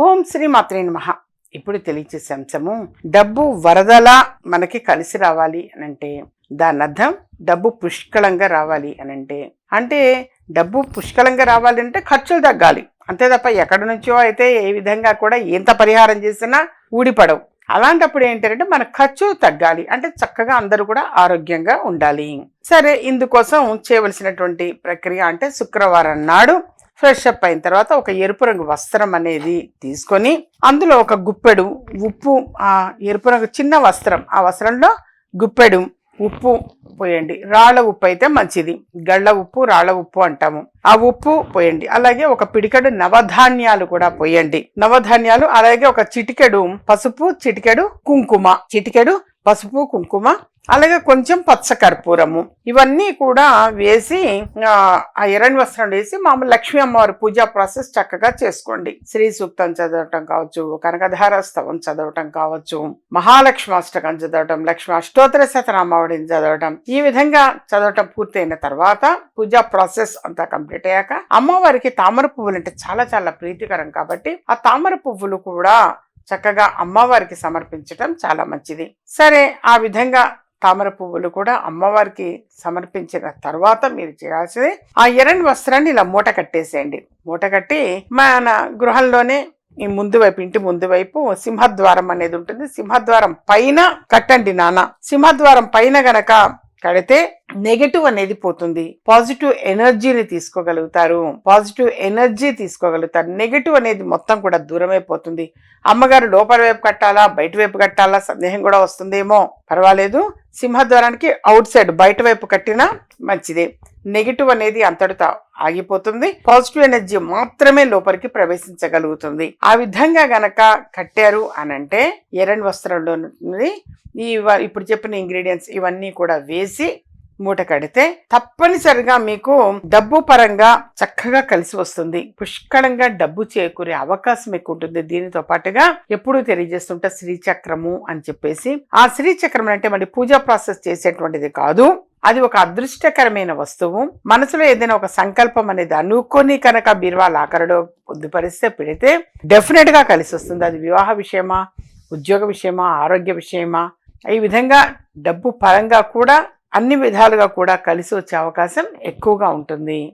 ఓం శ్రీ మాత్రే నమః. ఇప్పుడు తెలియచేసే అంశము, డబ్బు వరదలా మనకి కలిసి రావాలి అనంటే దాని అర్థం డబ్బు పుష్కలంగా రావాలి అంటే డబ్బు పుష్కలంగా రావాలి అంటే ఖర్చులు తగ్గాలి అంతే తప్ప ఎక్కడి నుంచో అయితే ఏ విధంగా కూడా ఎంత పరిహారం చేసినా ఊడిపడవు. అలాంటప్పుడు ఏంటంటే మన ఖర్చులు తగ్గాలి అంటే చక్కగా అందరూ కూడా ఆరోగ్యంగా ఉండాలి. సరే, ఇందుకోసం చేయవలసినటువంటి ప్రక్రియ అంటే శుక్రవారం నాడు ఫ్రెష్ అప్ అయిన తర్వాత ఒక ఎరుపు రంగు వస్త్రం అనేది తీసుకొని అందులో ఒక గుప్పెడు ఉప్పు, ఆ ఎరుపు రంగు చిన్న వస్త్రం, ఆ వస్త్రంలో గుప్పెడు ఉప్పు పోయండి. రాళ్ళ ఉప్పు అయితే మంచిది, గళ్ళ ఉప్పు రాళ్ళ ఉప్పు అంటాము. ఆ ఉప్పు పోయండి. అలాగే ఒక పిడికెడు నవధాన్యాలు కూడా పోయండి. నవధాన్యాలు, అలాగే ఒక చిటికెడు పసుపు, చిటికెడు కుంకుమ, చిటికెడు పసుపు కుంకుమ, అలాగే కొంచెం పచ్చకర్పూరము, ఇవన్నీ కూడా వేసి ఆ ఎర్రని వస్త్రం వేసి మామూలు లక్ష్మీ అమ్మవారి పూజా ప్రాసెస్ చక్కగా చేసుకోండి. శ్రీ సూక్తం చదవటం కావచ్చు, కనకధార స్తవం చదవటం కావచ్చు, మహాలక్ష్మి అష్టకం చదవటం, లక్ష్మి అష్టోత్తర శతనామావళిని చదవటం, ఈ విధంగా చదవటం పూర్తయిన తర్వాత పూజా ప్రాసెస్ అంతా కంప్లీట్ అయ్యాక అమ్మవారికి తామర పువ్వులు అంటే చాలా చాలా ప్రీతికరం కాబట్టి ఆ తామర పువ్వులు కూడా చక్కగా అమ్మవారికి సమర్పించటం చాలా మంచిది. సరే, ఆ విధంగా తామర పువ్వులు కూడా అమ్మవారికి సమర్పించిన తర్వాత మీరు చేయాల్సింది ఆ ఎర్రని వస్త్రాన్ని ఇలా మూట కట్టేసేయండి. మూట కట్టి మన గృహంలోనే ఈ ముందు వైపు, ఇంటి ముందు వైపు సింహద్వారం అనేది ఉంటుంది, సింహద్వారం పైన కట్టండి నాన్న. సింహద్వారం పైన గనక కడితే నెగటివ్ అనేది పోతుంది, పాజిటివ్ ఎనర్జీని తీసుకోగలుగుతారు, నెగటివ్ అనేది మొత్తం కూడా దూరమైపోతుంది. అమ్మగారు లోపల వైపు కట్టాలా బయట వైపు కట్టాలా సందేహం కూడా వస్తుందేమో, పర్వాలేదు, సింహద్వారానికి అవుట్ సైడ్ బయట వైపు కట్టినా మంచిదే. నెగిటివ్ అనేది అంతటితో ఆగిపోతుంది, పాజిటివ్ ఎనర్జీ మాత్రమే లోపలికి ప్రవేశించగలుగుతుంది. ఆ విధంగా గనక కట్టారు అనంటే ఎర్రని వస్త్రంలో ఇప్పుడు చెప్పిన ఇంగ్రీడియంట్స్ ఇవన్నీ కూడా వేసి మూట కడితే తప్పనిసరిగా మీకు డబ్బు పరంగా చక్కగా కలిసి వస్తుంది. పుష్కలంగా డబ్బు చేకూరే అవకాశం ఎక్కువ ఉంటుంది. దీనితో పాటుగా ఎప్పుడూ తెలియజేస్తుంటే శ్రీచక్రము అని చెప్పేసి, ఆ శ్రీచక్రం అంటే మరి పూజా ప్రాసెస్ చేసేటువంటిది కాదు, అది ఒక అదృష్టకరమైన వస్తువు. మనసులో ఏదైనా ఒక సంకల్పం అనేది అనుకొని కనుక బీరువా లాకరులో పొందుపరిస్తే పెడితే డెఫినెట్ గా కలిసి వస్తుంది. అది వివాహ విషయమా, ఉద్యోగ విషయమా, ఆరోగ్య విషయమా, ఈ విధంగా డబ్బు పరంగా కూడా అన్ని విధాలుగా కూడా కలిసి వచ్చే అవకాశం ఎక్కువగా ఉంటుంది.